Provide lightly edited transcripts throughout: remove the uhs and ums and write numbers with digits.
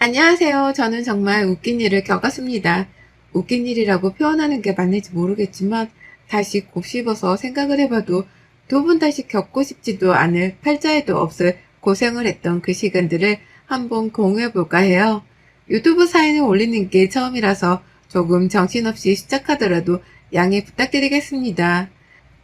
안녕하세요. 저는 정말 웃긴 일을 겪었습니다. 웃긴 일이라고 표현하는 게 맞는지 모르겠지만 다시 곱씹어서 생각을 해봐도 두 번 다시 겪고 싶지도 않을 팔자에도 없을 고생을 했던 그 시간들을 한번 공유해볼까 해요. 유튜브 사연을 올리는 게 처음이라서 조금 정신없이 시작하더라도 양해 부탁드리겠습니다.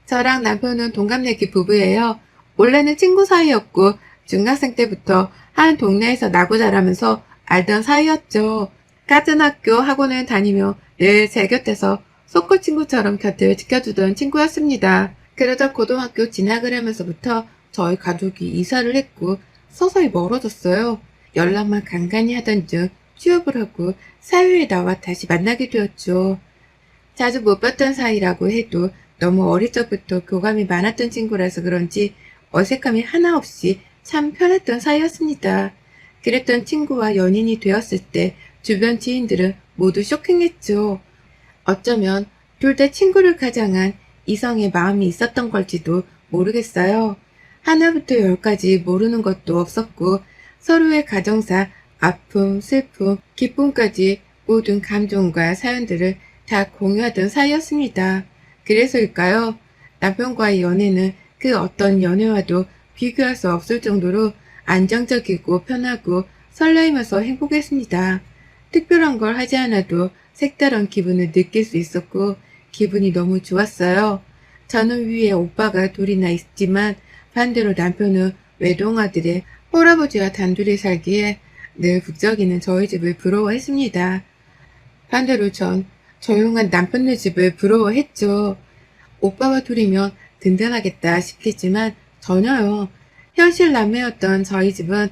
저랑 남편은 동갑내기 부부예요. 원래는 친구 사이였고 중학생 때부터 한 동네에서 나고 자라면서 알던 사이였죠. 같은 학교 학원을 다니며 늘 제 곁에서 소꿉 친구처럼 곁을 지켜주던 친구였습니다. 그러다 고등학교 진학을 하면서부터 저희 가족이 이사를 했고 서서히 멀어졌어요. 연락만 간간히 하던 중 취업을 하고 사회에 나와 다시 만나게 되었죠. 자주 못 봤던 사이라고 해도 너무 어릴 적부터 교감이 많았던 친구라서 그런지 어색함이 하나 없이 참 편했던 사이였습니다. 그랬던 친구와 연인이 되었을 때 주변 지인들은 모두 쇼킹했죠. 어쩌면 둘 다 친구를 가장한 이성의 마음이 있었던 걸지도 모르겠어요. 하나부터 열까지 모르는 것도 없었고 서로의 가정사, 아픔, 슬픔, 기쁨까지 모든 감정과 사연들을 다 공유하던 사이였습니다. 그래서일까요? 남편과의 연애는 그 어떤 연애와도 비교할 수 없을 정도로 안정적이고 편하고 설레이면서 행복했습니다. 특별한 걸 하지 않아도 색다른 기분을 느낄 수 있었고 기분이 너무 좋았어요. 저는 위에 오빠가 둘이나 있지만 반대로 남편은 외동아들의 할아버지와 단둘이 살기에 늘 북적이는 저희 집을 부러워했습니다. 반대로 전 조용한 남편네 집을 부러워했죠. 오빠와 둘이면 든든하겠다 싶겠지만 전혀요. 현실 남매였던 저희 집은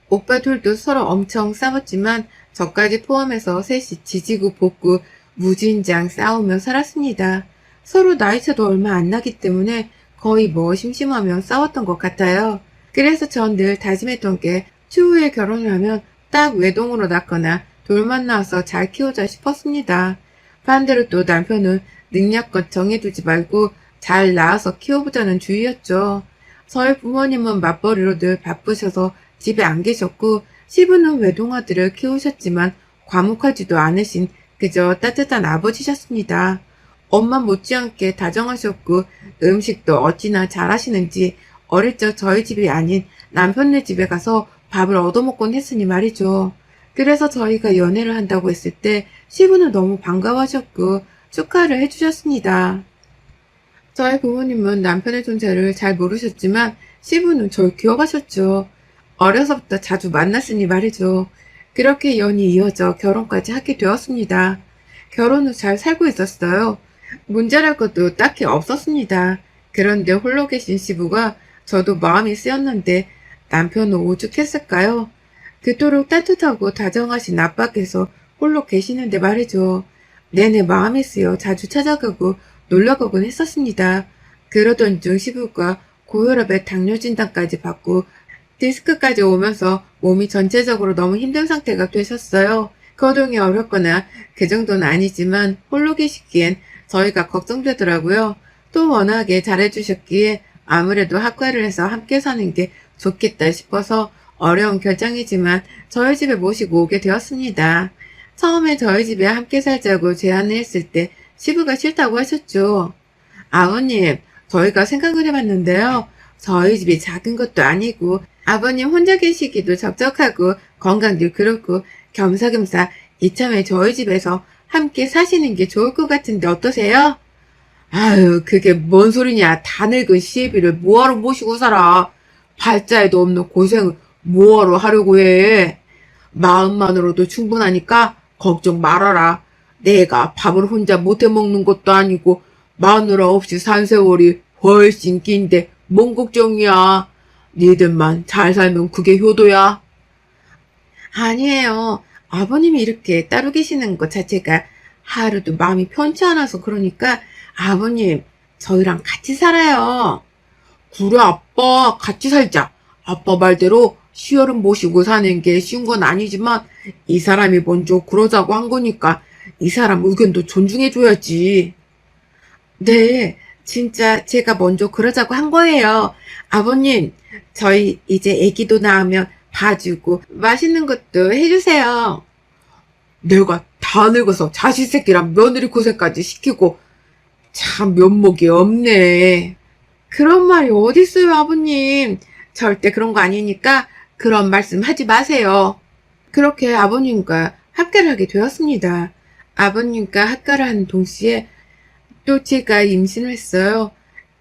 오빠 둘도 서로 엄청 싸웠지만 저까지 포함해서 셋이 지지고 볶고 무진장 싸우며 살았습니다. 서로 나이차도 얼마 안 나기 때문에 거의 뭐 심심하면 싸웠던 것 같아요. 그래서 전 늘 다짐했던 게 추후에 결혼을 하면 딱 외동으로 낳거나 돌만 낳아서 잘 키우자 싶었습니다. 반대로 또 남편은 능력껏 정해두지 말고 잘 낳아서 키워보자는 주의였죠. 저희 부모님은 맞벌이로 늘 바쁘셔서 집에 안 계셨고 시부는 외동아들을 키우셨지만 과묵하지도 않으신 그저 따뜻한 아버지셨습니다. 엄마 못지않게 다정하셨고 음식도 어찌나 잘하시는지 어릴 적 저희 집이 아닌 남편네 집에 가서 밥을 얻어먹곤 했으니 말이죠. 그래서 저희가 연애를 한다고 했을 때 시부는 너무 반가워하셨고 축하를 해주셨습니다. 저희 부모님은 남편의 존재를 잘 모르셨지만 시부는 절 기억하셨죠. 어려서부터 자주 만났으니 말이죠. 그렇게 연이 이어져 결혼까지 하게 되었습니다. 결혼 후 잘 살고 있었어요. 문제랄 것도 딱히 없었습니다. 그런데 홀로 계신 시부가 저도 마음이 쓰였는데 남편은 오죽했을까요? 그토록 따뜻하고 다정하신 아빠께서 홀로 계시는데 말이죠. 내내 마음이 쓰여 자주 찾아가고 놀러가곤 했었습니다. 그러던 중 시부가 고혈압에 당뇨 진단까지 받고 디스크까지 오면서 몸이 전체적으로 너무 힘든 상태가 되셨어요. 거동이 어렵거나 그 정도는 아니지만 홀로 계시기엔 저희가 걱정되더라고요. 또 워낙에 잘해주셨기에 아무래도 학과를 해서 함께 사는 게 좋겠다 싶어서 어려운 결정이지만 저희 집에 모시고 오게 되었습니다. 처음에 저희 집에 함께 살자고 제안을 했을 때 시부가 싫다고 하셨죠. 아버님, 저희가 생각을 해봤는데요. 저희 집이 작은 것도 아니고 아버님 혼자 계시기도 적적하고 건강도 그렇고 겸사겸사 이참에 저희 집에서 함께 사시는 게 좋을 것 같은데 어떠세요? 아유, 그게 뭔 소리냐. 다 늙은 시애비를 뭐하러 모시고 살아. 발자에도 없는 고생을 뭐하러 하려고 해. 마음만으로도 충분하니까 걱정 말아라. 내가 밥을 혼자 못해 먹는 것도 아니고 마누라 없이 산 세월이 훨씬 긴데 뭔 걱정이야. 니들만 잘 살면 그게 효도야. 아니에요. 아버님이 이렇게 따로 계시는 것 자체가 하루도 마음이 편치 않아서 그러니까 아버님 저희랑 같이 살아요. 그래 아빠 같이 살자. 아빠 말대로 시어른 모시고 사는 게 쉬운 건 아니지만 이 사람이 먼저 그러자고 한 거니까 이 사람 의견도 존중해줘야지. 네, 진짜 제가 먼저 그러자고 한 거예요. 아버님, 저희 이제 아기도 낳으면 봐주고 맛있는 것도 해주세요. 내가 다 늙어서 자식 새끼랑 며느리 고생까지 시키고 참 면목이 없네. 그런 말이 어딨어요, 아버님. 절대 그런 거 아니니까 그런 말씀 하지 마세요. 그렇게 아버님과 합가를 하게 되었습니다. 아버님과 합가를 하는 동시에 또 제가 임신을 했어요.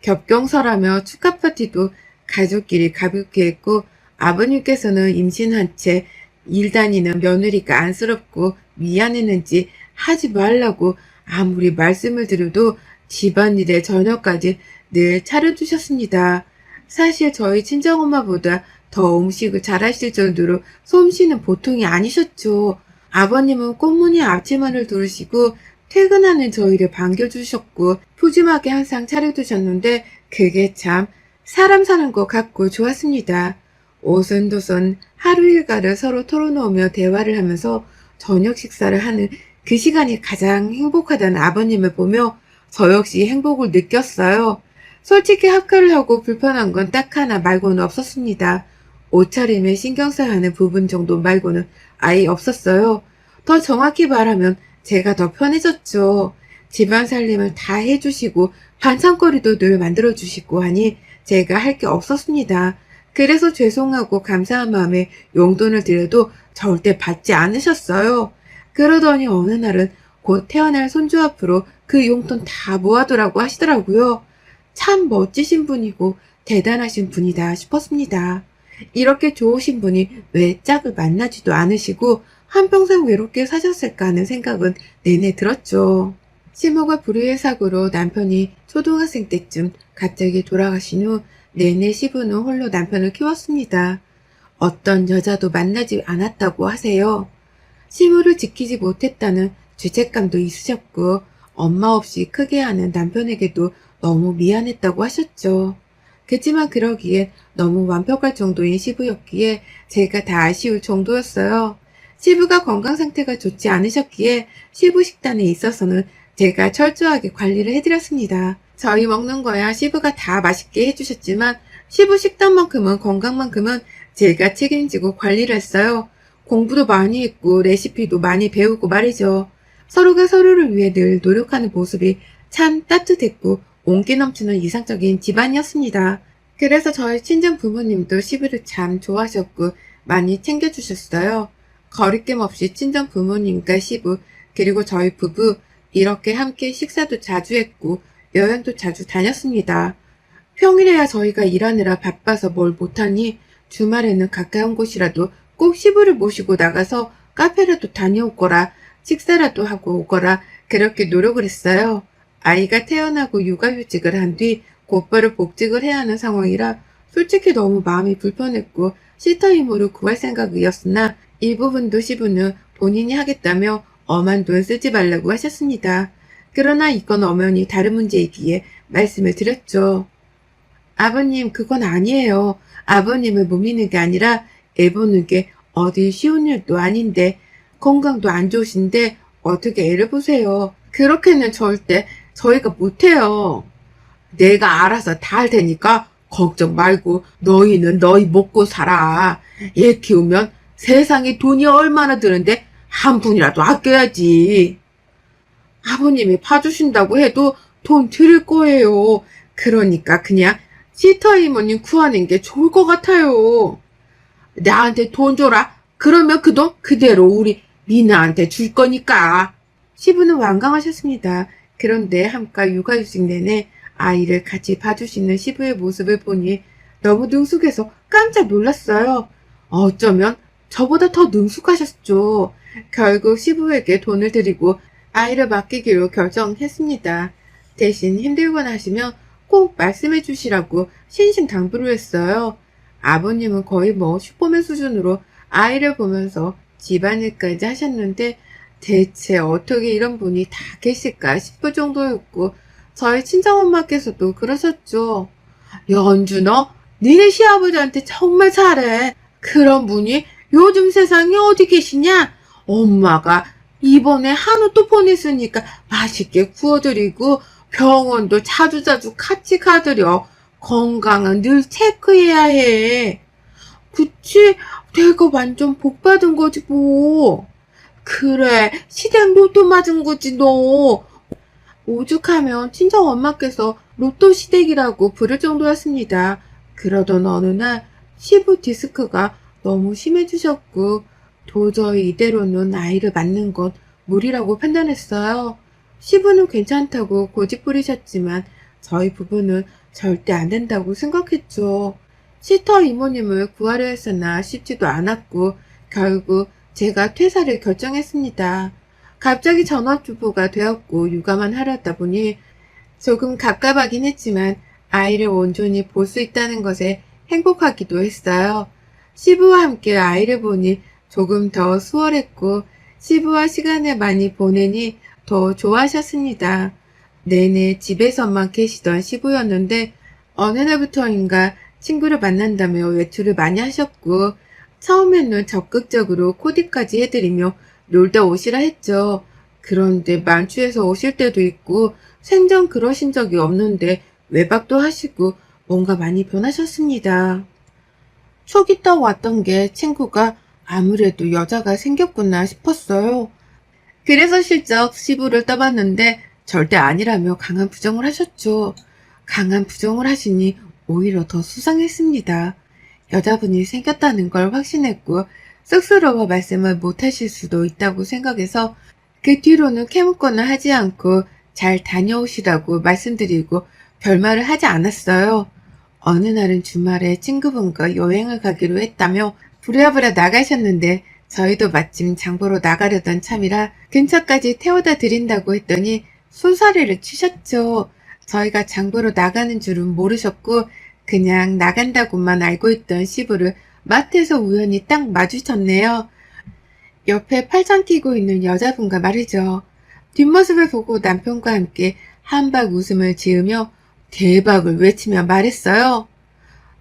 겹경설하며 축하 파티도 가족끼리 가볍게 했고, 아버님께서는 임신한 채 일 다니는 며느리가 안쓰럽고 미안했는지 하지 말라고 아무리 말씀을 드려도 집안일에 저녁까지 늘 차려주셨습니다. 사실 저희 친정엄마보다 더 음식을 잘하실 정도로 솜씨는 보통이 아니셨죠. 아버님은 꽃무늬 앞치마를 두르시고 퇴근하는 저희를 반겨주셨고 푸짐하게 항상 차려두셨는데 그게 참 사람 사는 것 같고 좋았습니다. 오손도손 하루 일과를 서로 털어놓으며 대화를 하면서 저녁 식사를 하는 그 시간이 가장 행복하다는 아버님을 보며 저 역시 행복을 느꼈어요. 솔직히 합가를 하고 불편한 건 딱 하나 말고는 없었습니다. 옷차림에 신경 써야 하는 부분 정도 말고는 아예 없었어요. 더 정확히 말하면 제가 더 편해졌죠. 집안 살림을 다 해주시고 반찬거리도 늘 만들어주시고 하니 제가 할 게 없었습니다. 그래서 죄송하고 감사한 마음에 용돈을 드려도 절대 받지 않으셨어요. 그러더니 어느 날은 곧 태어날 손주 앞으로 그 용돈 다 모아두라고 하시더라고요. 참 멋지신 분이고 대단하신 분이다 싶었습니다. 이렇게 좋으신 분이 왜 짝을 만나지도 않으시고 한평생 외롭게 사셨을까 하는 생각은 내내 들었죠. 시모가 불의의 사고로 남편이 초등학생 때쯤 갑자기 돌아가신 후 내내 시부는 홀로 남편을 키웠습니다. 어떤 여자도 만나지 않았다고 하세요. 시부를 지키지 못했다는 죄책감도 있으셨고 엄마 없이 크게 하는 남편에게도 너무 미안했다고 하셨죠. 그치만 그러기엔 너무 완벽할 정도인 시부였기에 제가 다 아쉬울 정도였어요. 시부가 건강 상태가 좋지 않으셨기에 시부 식단에 있어서는 제가 철저하게 관리를 해드렸습니다. 저희 먹는 거야 시부가 다 맛있게 해주셨지만 시부 식단만큼은 건강만큼은 제가 책임지고 관리를 했어요. 공부도 많이 했고 레시피도 많이 배우고 말이죠. 서로가 서로를 위해 늘 노력하는 모습이 참 따뜻했고 온기 넘치는 이상적인 집안이었습니다. 그래서 저희 친정 부모님도 시부를 참 좋아하셨고 많이 챙겨주셨어요. 거리낌 없이 친정 부모님과 시부 그리고 저희 부부 이렇게 함께 식사도 자주 했고 여행도 자주 다녔습니다. 평일에야 저희가 일하느라 바빠서 뭘 못하니 주말에는 가까운 곳이라도 꼭 시부를 모시고 나가서 카페라도 다녀오거라 식사라도 하고 오거라 그렇게 노력을 했어요. 아이가 태어나고 육아휴직을 한 뒤 곧바로 복직을 해야 하는 상황이라 솔직히 너무 마음이 불편했고 시터임으로 구할 생각이었으나 이 부분도 시부는 본인이 하겠다며 엄한 돈 쓰지 말라고 하셨습니다. 그러나 이건 엄연히 다른 문제이기에 말씀을 드렸죠. 아버님 그건 아니에요. 아버님을 못 믿는 게 아니라 애 보는 게 어디 쉬운 일도 아닌데 건강도 안 좋으신데 어떻게 애를 보세요. 그렇게는 절대 저희가 못해요. 내가 알아서 다 할 테니까 걱정 말고 너희는 너희 먹고 살아. 얘 키우면 세상에 돈이 얼마나 드는데 한 푼이라도 아껴야지. 아버님이 봐주신다고 해도 돈 드릴 거예요. 그러니까 그냥 시터 이모님 구하는 게 좋을 것 같아요. 나한테 돈 줘라. 그러면 그 돈 그대로 우리 미나한테 줄 거니까. 시부는 완강하셨습니다. 그런데 함께 육아휴직 내내 아이를 같이 봐주시는 시부의 모습을 보니 너무 능숙해서 깜짝 놀랐어요. 어쩌면 저보다 더 능숙하셨죠. 결국 시부에게 돈을 드리고 아이를 맡기기로 결정했습니다. 대신 힘들거나 하시면 꼭 말씀해 주시라고 신신당부를 했어요. 아버님은 거의 슈퍼맨 수준으로 아이를 보면서 집안일까지 하셨는데 대체 어떻게 이런 분이 다 계실까 싶을 정도였고 저희 친정엄마께서도 그러셨죠. 연주 너 니네 시아버지한테 정말 잘해. 그런 분이 요즘 세상에 어디 계시냐? 엄마가 이번에 한우 또 보냈으니까 맛있게 구워드리고 병원도 자주자주 같이 가드려. 건강은 늘 체크해야 해. 그치? 내가 완전 복 받은 거지 뭐. 그래, 시댁 로또 맞은 거지 너. 오죽하면 친정 엄마께서 로또 시댁이라고 부를 정도였습니다. 그러던 어느 날 시부 디스크가 너무 심해지셨고 도저히 이대로는 아이를 낳는 건 무리라고 판단했어요. 시부는 괜찮다고 고집 부리셨지만 저희 부부는 절대 안 된다고 생각했죠. 시터 이모님을 구하려 했으나 쉽지도 않았고 결국 제가 퇴사를 결정했습니다. 갑자기 전업주부가 되었고 육아만 하려다 보니 조금 갑갑하긴 했지만 아이를 온전히 볼 수 있다는 것에 행복하기도 했어요. 시부와 함께 아이를 보니 조금 더 수월했고 시부와 시간을 많이 보내니 더 좋아하셨습니다. 내내 집에서만 계시던 시부였는데 어느 날부터인가 친구를 만난다며 외출을 많이 하셨고 처음에는 적극적으로 코디까지 해드리며 놀다 오시라 했죠. 그런데 만취해서 오실 때도 있고 생전 그러신 적이 없는데 외박도 하시고 뭔가 많이 변하셨습니다. 속이 떠 왔던 게 친구가 아무래도 여자가 생겼구나 싶었어요. 그래서 실적 시부를 떠봤는데 절대 아니라며 강한 부정을 하셨죠. 강한 부정을 하시니 오히려 더 수상했습니다. 여자분이 생겼다는 걸 확신했고 쑥스러워 말씀을 못하실 수도 있다고 생각해서 그 뒤로는 캐묻거나 하지 않고 잘 다녀오시라고 말씀드리고 별말을 하지 않았어요. 어느 날은 주말에 친구분과 여행을 가기로 했다며 부랴부랴 나가셨는데 저희도 마침 장보러 나가려던 참이라 근처까지 태워다 드린다고 했더니 손사래를 치셨죠. 저희가 장보러 나가는 줄은 모르셨고 그냥 나간다고만 알고 있던 시부를 마트에서 우연히 딱 마주쳤네요. 옆에 팔짱 끼고 있는 여자분과 말이죠. 뒷모습을 보고 남편과 함께 한박 웃음을 지으며 대박을 외치며 말했어요.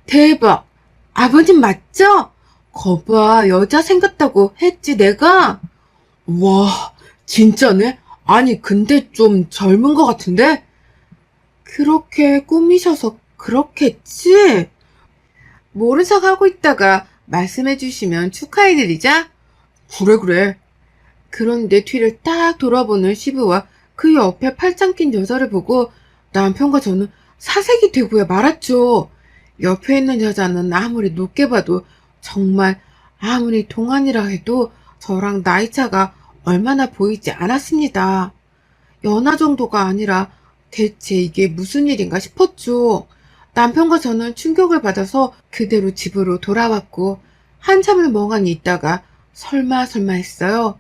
대박! 아버님 맞죠? 거봐, 여자 생겼다고 했지 내가? 와, 진짜네? 아니 근데 좀 젊은 것 같은데? 그렇게 꾸미셔서 그렇겠지? 모른 척 하고 있다가 말씀해 주시면 축하해드리자. 그래 그래. 그런데 뒤를 딱 돌아보는 시부와 그 옆에 팔짱 낀 여자를 보고 남편과 저는 사색이 되고야 말았죠. 옆에 있는 여자는 아무리 높게 봐도 정말 아무리 동안이라 해도 저랑 나이차가 얼마나 보이지 않았습니다. 연하 정도가 아니라 대체 이게 무슨 일인가 싶었죠. 남편과 저는 충격을 받아서 그대로 집으로 돌아왔고 한참을 멍하니 있다가 설마 했어요.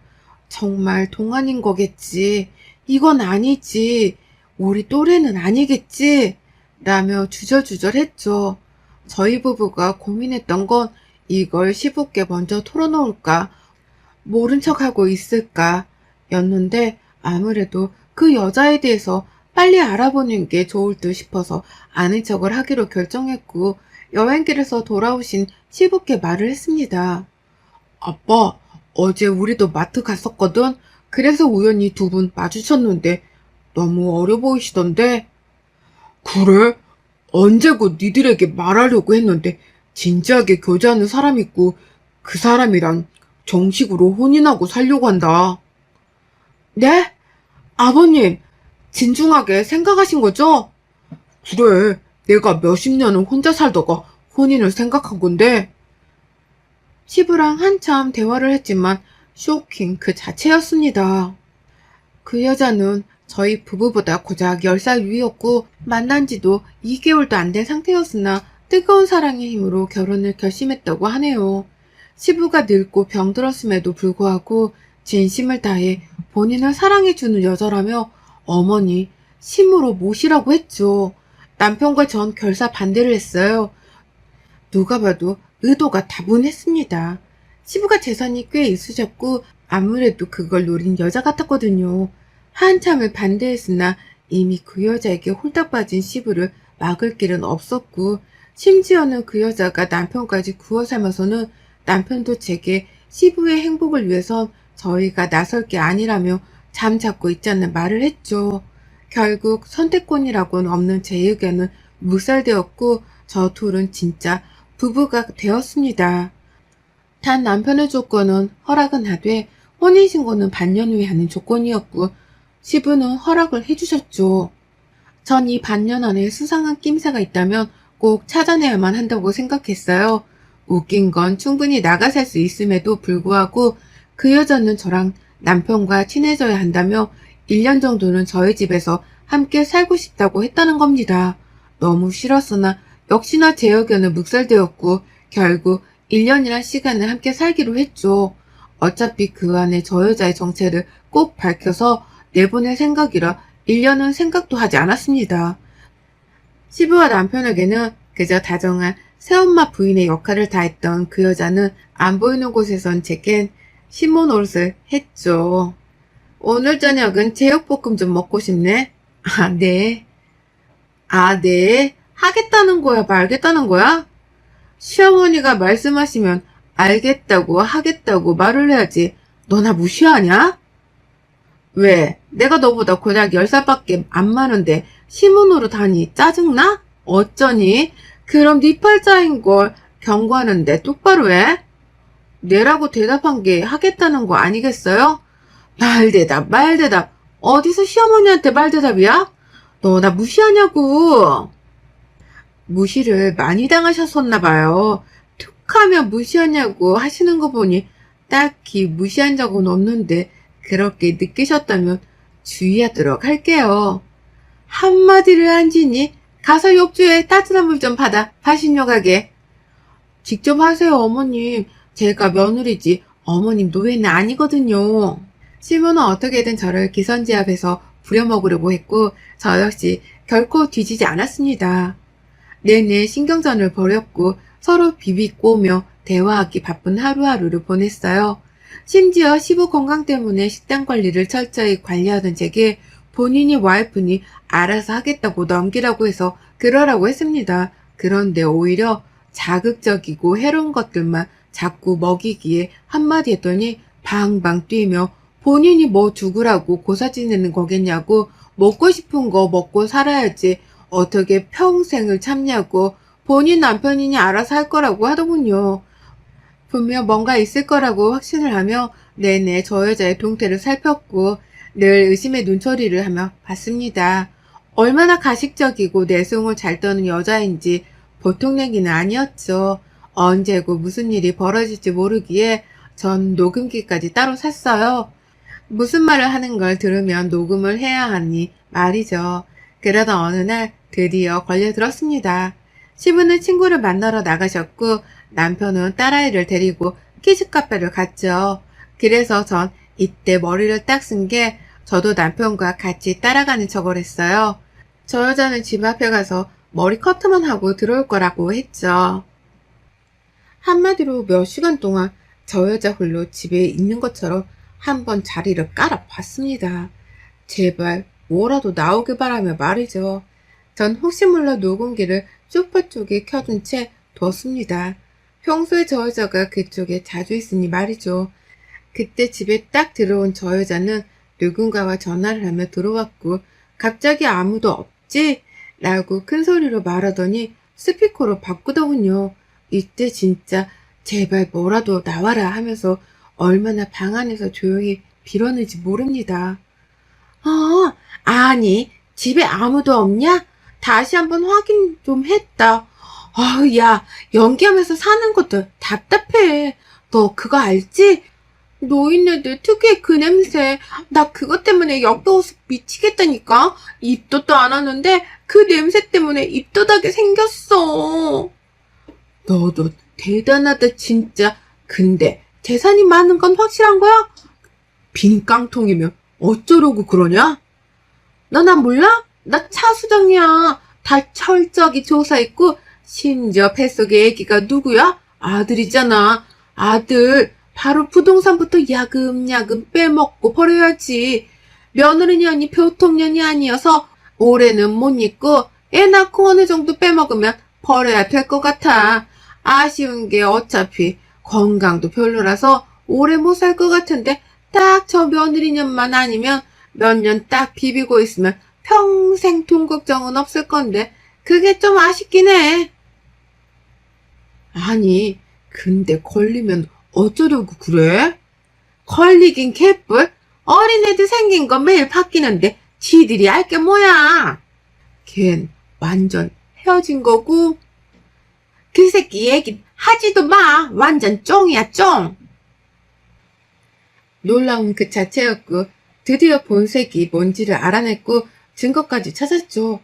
정말 동안인 거겠지. 이건 아니지. 우리 또래는 아니겠지. 라며 주저주절했죠. 저희 부부가 고민했던 건 이걸 시부께 먼저 털어놓을까, 모른 척하고 있을까 였는데 아무래도 그 여자에 대해서 빨리 알아보는 게 좋을 듯 싶어서 아는 척을 하기로 결정했고 여행길에서 돌아오신 시부께 말을 했습니다. 아빠, 어제 우리도 마트 갔었거든? 그래서 우연히 두 분 마주쳤는데 너무 어려 보이시던데? 그래? 언제 곧 니들에게 말하려고 했는데 진지하게 교제하는 사람 있고 그 사람이랑 정식으로 혼인하고 살려고 한다. 네? 아버님, 진중하게 생각하신 거죠? 그래, 내가 몇십 년을 혼자 살다가 혼인을 생각한 건데. 시부랑 한참 대화를 했지만 쇼킹 그 자체였습니다. 그 여자는 저희 부부보다 고작 10살 위였고 만난 지도 2개월도 안 된 상태였으나 뜨거운 사랑의 힘으로 결혼을 결심했다고 하네요. 시부가 늙고 병들었음에도 불구하고 진심을 다해 본인을 사랑해주는 여자라며 어머니 심으로 모시라고 했죠. 남편과 전 결사 반대를 했어요. 누가 봐도 의도가 다분했습니다. 시부가 재산이 꽤 있으셨고 아무래도 그걸 노린 여자 같았거든요. 한참을 반대했으나 이미 그 여자에게 홀딱 빠진 시부를 막을 길은 없었고 심지어는 그 여자가 남편까지 구워 삶아서는 남편도 제게 시부의 행복을 위해선 저희가 나설 게 아니라며 잠잡고 있자는 말을 했죠. 결국 선택권이라고는 없는 제 의견은 묵살되었고 저 둘은 진짜 부부가 되었습니다. 단 남편의 조건은 허락은 하되 혼인신고는 반년 후에 하는 조건이었고 시부는 허락을 해주셨죠. 전 이 반년 안에 수상한 낌새가 있다면 꼭 찾아내야만 한다고 생각했어요. 웃긴 건 충분히 나가 살 수 있음에도 불구하고 그 여자는 저랑 남편과 친해져야 한다며 1년 정도는 저희 집에서 함께 살고 싶다고 했다는 겁니다. 너무 싫었으나 역시나 제 의견은 묵살되었고 결국 1년이란 시간을 함께 살기로 했죠. 어차피 그 안에 저 여자의 정체를 꼭 밝혀서 내보낼 생각이라 1년은 생각도 하지 않았습니다. 시부와 남편에게는 그저 다정한 새엄마 부인의 역할을 다했던 그 여자는 안 보이는 곳에선 제겐 신모 노릇을 했죠. 오늘 저녁은 제육볶음 좀 먹고 싶네. 아, 네. 아, 네. 하겠다는 거야, 말겠다는 거야? 시어머니가 말씀하시면 알겠다고 하겠다고 말을 해야지. 너 나 무시하냐? 왜? 내가 너보다 고작 10살밖에 안 많은데 시문으로 다니 짜증나? 어쩌니? 그럼 네 팔자인걸 경고하는데 똑바로 해? 네라고 대답한 게 하겠다는 거 아니겠어요? 말대답, 말대답. 어디서 시어머니한테 말대답이야? 너 나 무시하냐고. 무시를 많이 당하셨었나 봐요. 툭하면 무시하냐고 하시는 거 보니 딱히 무시한 적은 없는데 그렇게 느끼셨다면 주의하도록 할게요. 한마디를 한지니 가서 욕조에 따뜻한 물 좀 받아 파신료 가게. 직접 하세요 어머님. 제가 며느리지 어머님 노예는 아니거든요. 시부는 어떻게든 저를 기선제압해서 부려먹으려고 했고 저 역시 결코 뒤지지 않았습니다. 내내 신경전을 벌였고 서로 비비꼬며 대화하기 바쁜 하루하루를 보냈어요. 심지어 시부 건강 때문에 식단 관리를 철저히 관리하던 제게 본인이 와이프니 알아서 하겠다고 넘기라고 해서 그러라고 했습니다. 그런데 오히려 자극적이고 해로운 것들만 자꾸 먹이기에 한마디 했더니 방방 뛰며 본인이 뭐 죽으라고 고사 지내는 거겠냐고 먹고 싶은 거 먹고 살아야지 어떻게 평생을 참냐고 본인 남편이니 알아서 할 거라고 하더군요. 분명 뭔가 있을 거라고 확신을 하며 내내 저 여자의 동태를 살폈고 늘 의심의 눈초리를 하며 봤습니다. 얼마나 가식적이고 내숭을 잘 떠는 여자인지 보통 얘기는 아니었죠. 언제고 무슨 일이 벌어질지 모르기에 전 녹음기까지 따로 샀어요. 무슨 말을 하는 걸 들으면 녹음을 해야 하니 말이죠. 그러던 어느 날 드디어 걸려들었습니다. 시부는 친구를 만나러 나가셨고 남편은 딸아이를 데리고 키즈카페를 갔죠. 그래서 전 이때 머리를 딱 쓴 게 저도 남편과 같이 따라가는 척을 했어요. 저 여자는 집 앞에 가서 머리 커트만 하고 들어올 거라고 했죠. 한마디로 몇 시간 동안 저 여자 홀로 집에 있는 것처럼 한번 자리를 깔아봤습니다. 제발 뭐라도 나오길 바라며 말이죠. 전 혹시 몰라 녹음기를 소파 쪽에 켜둔 채 뒀습니다. 평소에 저 여자가 그쪽에 자주 있으니 말이죠. 그때 집에 딱 들어온 저 여자는 누군가와 전화를 하며 들어왔고 갑자기 아무도 없지? 라고 큰 소리로 말하더니 스피커로 바꾸더군요. 이때 진짜 제발 뭐라도 나와라 하면서 얼마나 방 안에서 조용히 빌었는지 모릅니다. 아니 집에 아무도 없냐? 다시 한번 확인 좀 했다. 야, 연기하면서 사는 것도 답답해. 너 그거 알지? 노인네들 특유의 그 냄새. 나 그것 때문에 역겨워서 미치겠다니까. 입덧도 안 하는데 그 냄새 때문에 입덧하게 생겼어. 너도 대단하다 진짜. 근데 재산이 많은 건 확실한 거야? 빈 깡통이면 어쩌려고 그러냐? 너 나 몰라? 나 차수정이야. 다 철저하게 조사했고 심지어 뱃속에 애기가 누구야? 아들이잖아. 아들. 바로 부동산부터 야금야금 빼먹고 버려야지. 며느리년이 교통년이 아니어서 올해는 못 잊고 애 낳고 어느 정도 빼먹으면 버려야 될 것 같아. 아쉬운 게 어차피 건강도 별로라서 오래 못 살 것 같은데 딱 저 며느리년만 아니면 몇 년 딱 비비고 있으면 평생 돈 걱정은 없을 건데 그게 좀 아쉽긴 해. 아니 근데 걸리면 어쩌려고 그래? 걸리긴 개뿔? 어린애들 생긴 거 매일 바뀌는데 지들이 알 게 뭐야? 걘 완전 헤어진 거고 그 새끼 얘기 하지도 마. 완전 쫑이야 쫑. 놀라운 그 자체였고 드디어 본색이 뭔지를 알아냈고 증거까지 찾았죠.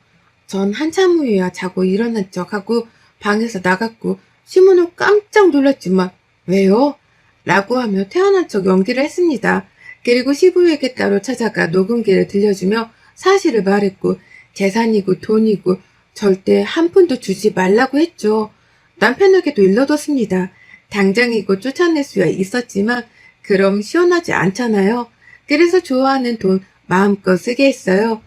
전 한참 후에야 자고 일어난 척하고 방에서 나갔고 시문은 깜짝 놀랐지만 왜요? 라고 하며 태어난 척 연기를 했습니다. 그리고 시부에게 따로 찾아가 녹음기를 들려주며 사실을 말했고 재산이고 돈이고 절대 한 푼도 주지 말라고 했죠. 남편에게도 일러뒀습니다. 당장이고 쫓아낼 수야 있었지만 그럼 시원하지 않잖아요. 그래서 좋아하는 돈 마음껏 쓰게 했어요.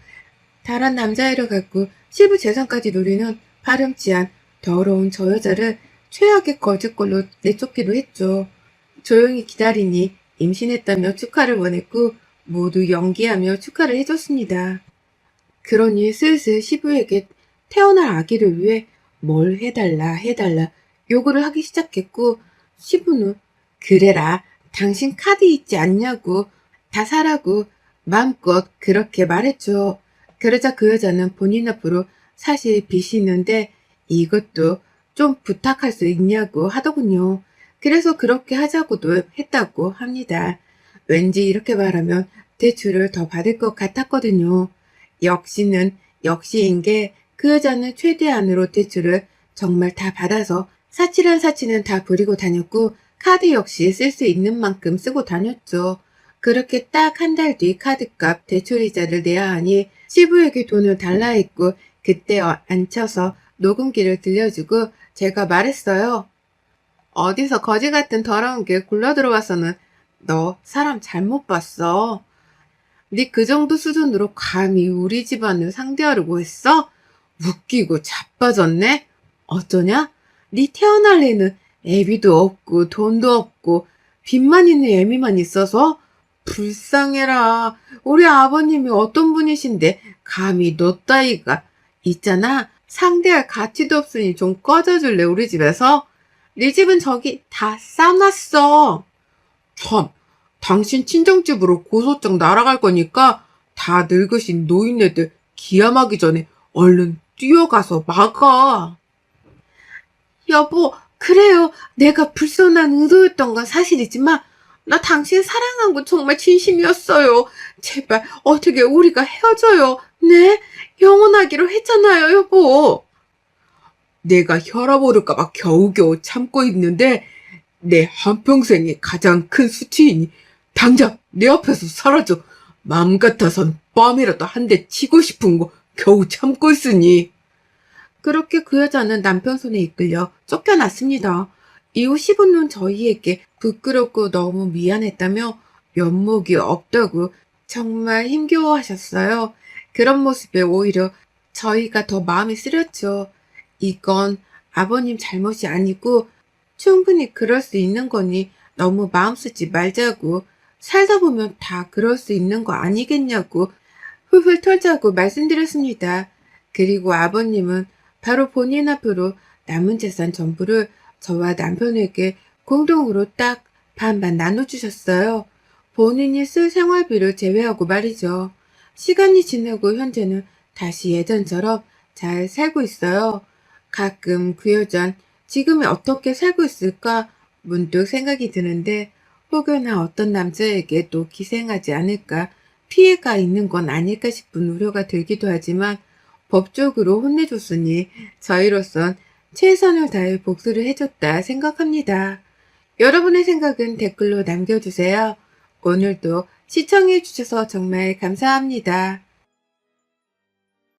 다른 남자애를 갖고 시부 재산까지 노리는 파렴치한 더러운 저 여자를 최악의 거짓골로 내쫓기로 했죠. 조용히 기다리니 임신했다며 축하를 원했고 모두 연기하며 축하를 해줬습니다. 그러니 슬슬 시부에게 태어날 아기를 위해 뭘 해달라 요구를 하기 시작했고 시부는 그래라 당신 카드 있지 않냐고 다 사라고 마음껏 그렇게 말했죠. 그러자 그 여자는 본인 앞으로 사실 빚이 있는데 이것도 좀 부탁할 수 있냐고 하더군요. 그래서 그렇게 하자고도 했다고 합니다. 왠지 이렇게 말하면 대출을 더 받을 것 같았거든요. 역시인 게 그 여자는 최대한으로 대출을 정말 다 받아서 사치란 사치는 다 부리고 다녔고 카드 역시 쓸 수 있는 만큼 쓰고 다녔죠. 그렇게 딱 한 달 뒤 카드값 대출이자를 내야 하니 시부에게 돈을 달라 했고 그때 앉혀서 녹음기를 들려주고 제가 말했어요. 어디서 거지 같은 더러운 게 굴러 들어와서는 너 사람 잘못 봤어. 네 그 정도 수준으로 감히 우리 집안을 상대하려고 했어? 웃기고 자빠졌네? 어쩌냐? 네 태어날 애는 애비도 없고 돈도 없고 빚만 있는 애미만 있어서 불쌍해라. 우리 아버님이 어떤 분이신데 감히 너 따위가 있잖아. 상대할 가치도 없으니 좀 꺼져줄래 우리 집에서? 네 집은 저기 다 싸놨어. 참, 당신 친정집으로 고소장 날아갈 거니까 다 늙으신 노인네들 기함하기 전에 얼른 뛰어가서 막아. 여보, 그래요. 내가 불손한 의도였던 건 사실이지만 나 당신 사랑한 거 정말 진심이었어요. 제발 어떻게 우리가 헤어져요. 네? 영원하기로 했잖아요, 여보. 내가 혈압 오를까봐 겨우겨우 참고 있는데 내 한평생의 가장 큰 수치이니 당장 내 앞에서 사라져. 마음 같아선 뺨이라도 한 대 치고 싶은 거 겨우 참고 있으니. 그렇게 그 여자는 남편 손에 이끌려 쫓겨났습니다. 이후 시부는 저희에게 부끄럽고 너무 미안했다며 면목이 없다고 정말 힘겨워하셨어요. 그런 모습에 오히려 저희가 더 마음이 쓰렸죠. 이건 아버님 잘못이 아니고 충분히 그럴 수 있는 거니 너무 마음 쓰지 말자고 살다 보면 다 그럴 수 있는 거 아니겠냐고 훌훌 털자고 말씀드렸습니다. 그리고 아버님은 바로 본인 앞으로 남은 재산 전부를 저와 남편에게 공동으로 딱 반반 나눠주셨어요. 본인이 쓸 생활비를 제외하고 말이죠. 시간이 지나고 현재는 다시 예전처럼 잘 살고 있어요. 가끔 그 여잔 지금이 어떻게 살고 있을까 문득 생각이 드는데 혹여나 어떤 남자에게 또 기생하지 않을까 피해가 있는 건 아닐까 싶은 우려가 들기도 하지만 법적으로 혼내줬으니 저희로선 최선을 다해 복수를 해줬다 생각합니다. 여러분의 생각은 댓글로 남겨주세요. 오늘도 시청해주셔서 정말 감사합니다.